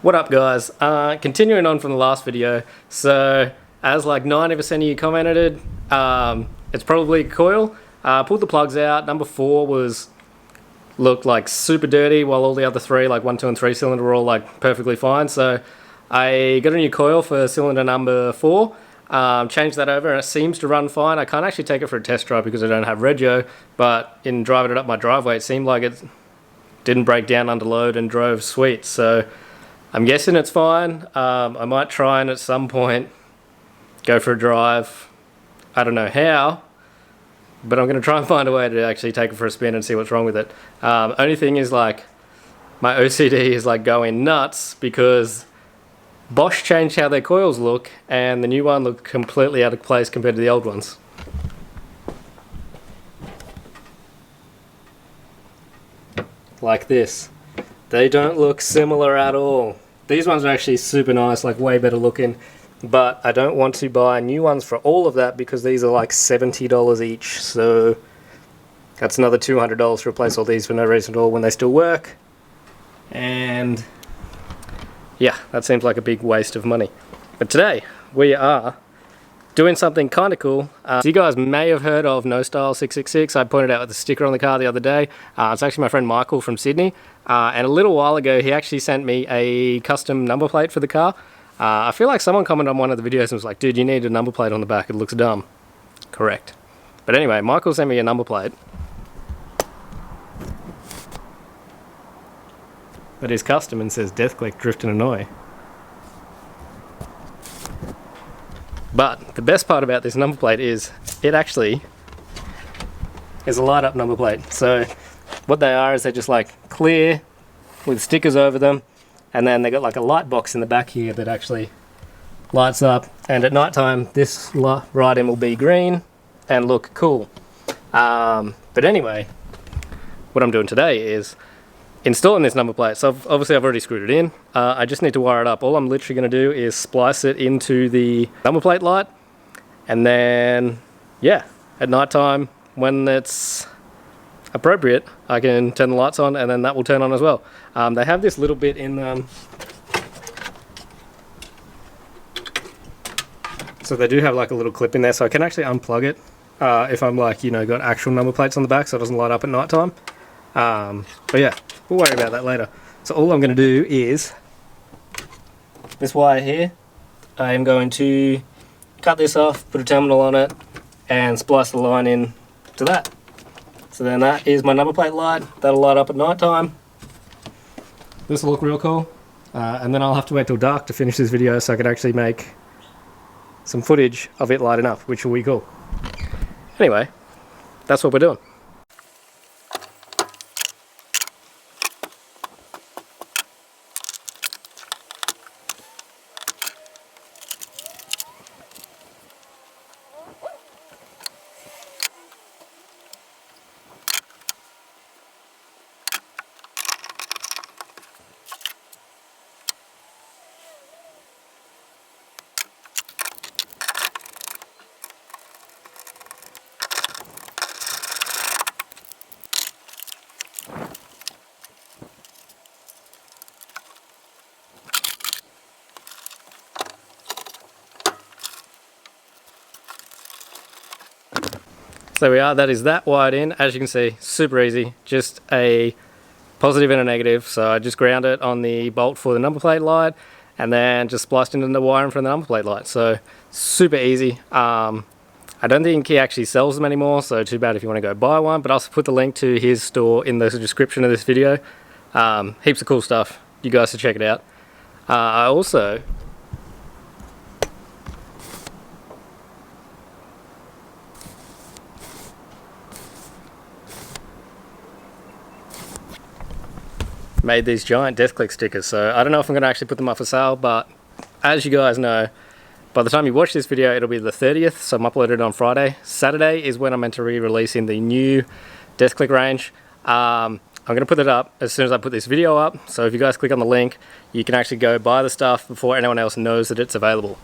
What up guys, continuing on from the last video, so as like 90% of you commented, it's probably a coil. Pulled the plugs out. Number 4 looked like super dirty, while all the other 3, like 1, 2 and 3 cylinder, were all like perfectly fine. So I got a new coil for cylinder number 4, changed that over and it seems to run fine. I can't actually take it for a test drive because I don't have rego, but in driving it up my driveway it seemed like it didn't break down under load and drove sweet. So I'm guessing it's fine. I might try and at some point go for a drive. I don't know how, but I'm going to try and find a way to actually take it for a spin and see what's wrong with it. Only thing is, like, my OCD is like going nuts because Bosch changed how their coils look and the new one looked completely out of place compared to the old ones. Like this. They don't look similar at all. These ones are actually super nice, like way better looking, but I don't want to buy new ones for all of that because these are like $70 each, so that's another $200 to replace all these for no reason at all when they still work. And yeah, that seems like a big waste of money. But today we are doing something kind of cool. So you guys may have heard of No Style 666. I pointed out with the sticker on the car the other day. It's actually my friend Michael from Sydney. And a little while ago, he actually sent me a custom number plate for the car. I feel like someone commented on one of the videos and was like, dude, you need a number plate on the back. It looks dumb. Correct. But anyway, Michael sent me a number plate. But it's custom and says Death Click Drift and Annoy. But the best part about this number plate is it actually is a light up number plate. So what they are is they're just like clear with stickers over them, and then they got like a light box in the back here that actually lights up, and at night time this writing will be green and look cool. But anyway, what I'm doing today is installing this number plate. So obviously I've already screwed it in. I just need to wire it up. All I'm literally going to do is splice it into the number plate light, and then yeah, at night time when it's appropriate I can turn the lights on and then that will turn on as well. They have this little bit in them, so they do have like a little clip in there, so I can actually unplug it if I'm like, you know, got actual number plates on the back so it doesn't light up at night time. But yeah, we'll worry about that later. So all I'm going to do is this wire here, I am going to cut this off, put a terminal on it and splice the line in to that. So then that is my number plate light. That'll light up at night time. This will look real cool. And then I'll have to wait till dark to finish this video so I can actually make some footage of it lighting up, which will be cool. Anyway, that's what we're doing. So there we are, that is that wired in. As you can see, super easy, just a positive and a negative. So I just ground it on the bolt for the number plate light and then just spliced into the wiring from the number plate light. So super easy. I don't think he actually sells them anymore, so too bad if you want to go buy one, but I'll also put the link to his store in the description of this video. Heaps of cool stuff, you guys should check it out. I also made these giant Death Click stickers, so I don't know if I'm going to actually put them up for sale, but as you guys know, by the time you watch this video it'll be the 30th, so I'm uploaded on Friday. Saturday is when I'm meant to re-releasing the new Death Click range. I'm going to put it up as soon as I put this video up, so if you guys click on the link you can actually go buy the stuff before anyone else knows that it's available.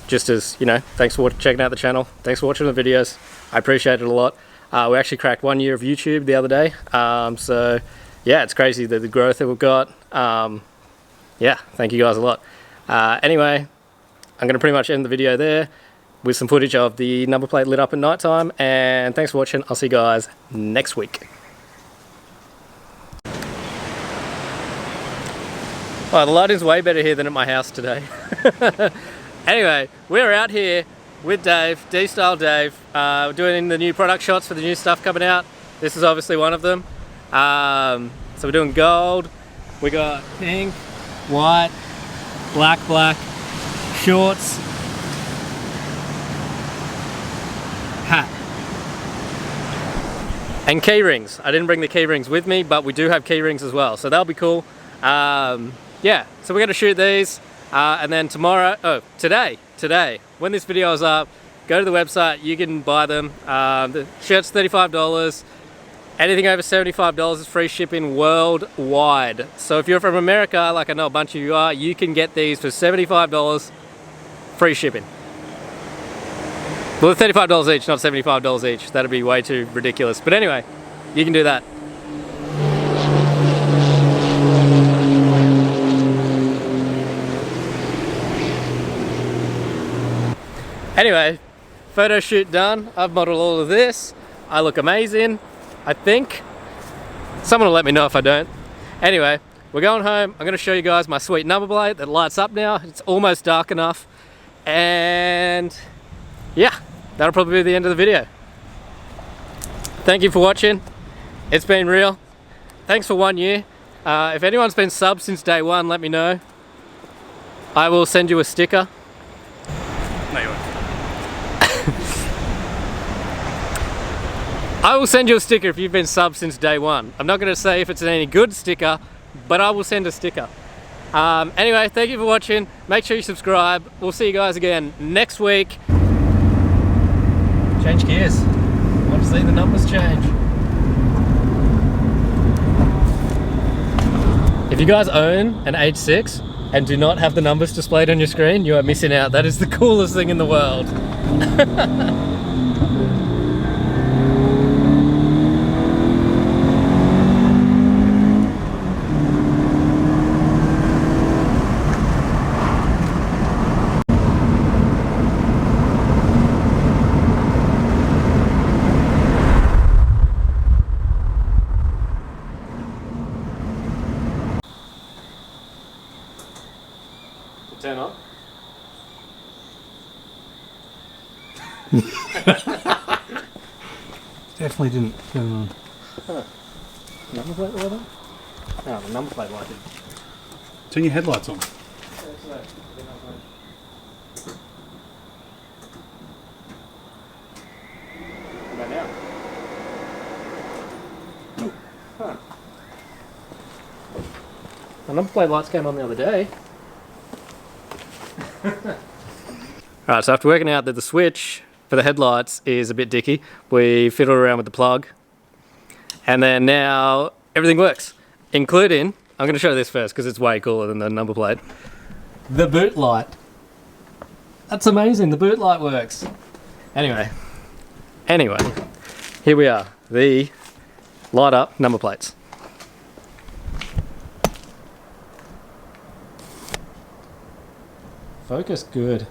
Just as, you know, thanks for checking out the channel, thanks for watching the videos, I appreciate it a lot. We actually cracked 1 year of YouTube the other day, so yeah, it's crazy the growth that we've got. yeah, thank you guys a lot. Anyway, I'm going to pretty much end the video there with some footage of the number plate lit up at night time, and thanks for watching. I'll see you guys next week. Oh, the lighting's way better here than at my house today. Anyway, we're out here with Dave, D-Style Dave, doing the new product shots for the new stuff coming out. This is obviously one of them. So we're doing gold, we got pink, white, black, shorts, hat, and key rings. I didn't bring the key rings with me, but we do have key rings as well, so that'll be cool. Yeah, so we're gonna shoot these, and then today, when this video is up, go to the website, you can buy them. The shirt's $35. Anything over $75 is free shipping worldwide. So if you're from America, like I know a bunch of you are, you can get these for $75, free shipping. Well, they're $35 each, not $75 each. That'd be way too ridiculous. But anyway, you can do that. Anyway, photo shoot done. I've modeled all of this. I look amazing, I think. Someone will let me know if I don't. Anyway, we're going home. I'm going to show you guys my sweet number plate that lights up now. It's almost dark enough. And yeah, that'll probably be the end of the video. Thank you for watching. It's been real. Thanks for 1 year. If anyone's been subbed since day one, let me know. I will send you a sticker. No, you won't. I will send you a sticker if you've been subbed since day one. I'm not going to say if it's any good sticker, but I will send a sticker. Anyway, thank you for watching. Make sure you subscribe. We'll see you guys again next week. Change gears. I want to see the numbers change. If you guys own an H6 and do not have the numbers displayed on your screen, you are missing out. That is the coolest thing in the world. Turn on. Definitely didn't turn on. Huh. Number plate light on? No, the number plate light did. Turn your headlights on. About now. Huh. The number plate lights came on the other day. Alright, so after working out that the switch for the headlights is a bit dicky, we fiddled around with the plug, and then now everything works, including, I'm going to show this first because it's way cooler than the number plate, the boot light. That's amazing, the boot light works. Anyway, here we are, the light up number plates. Focus good.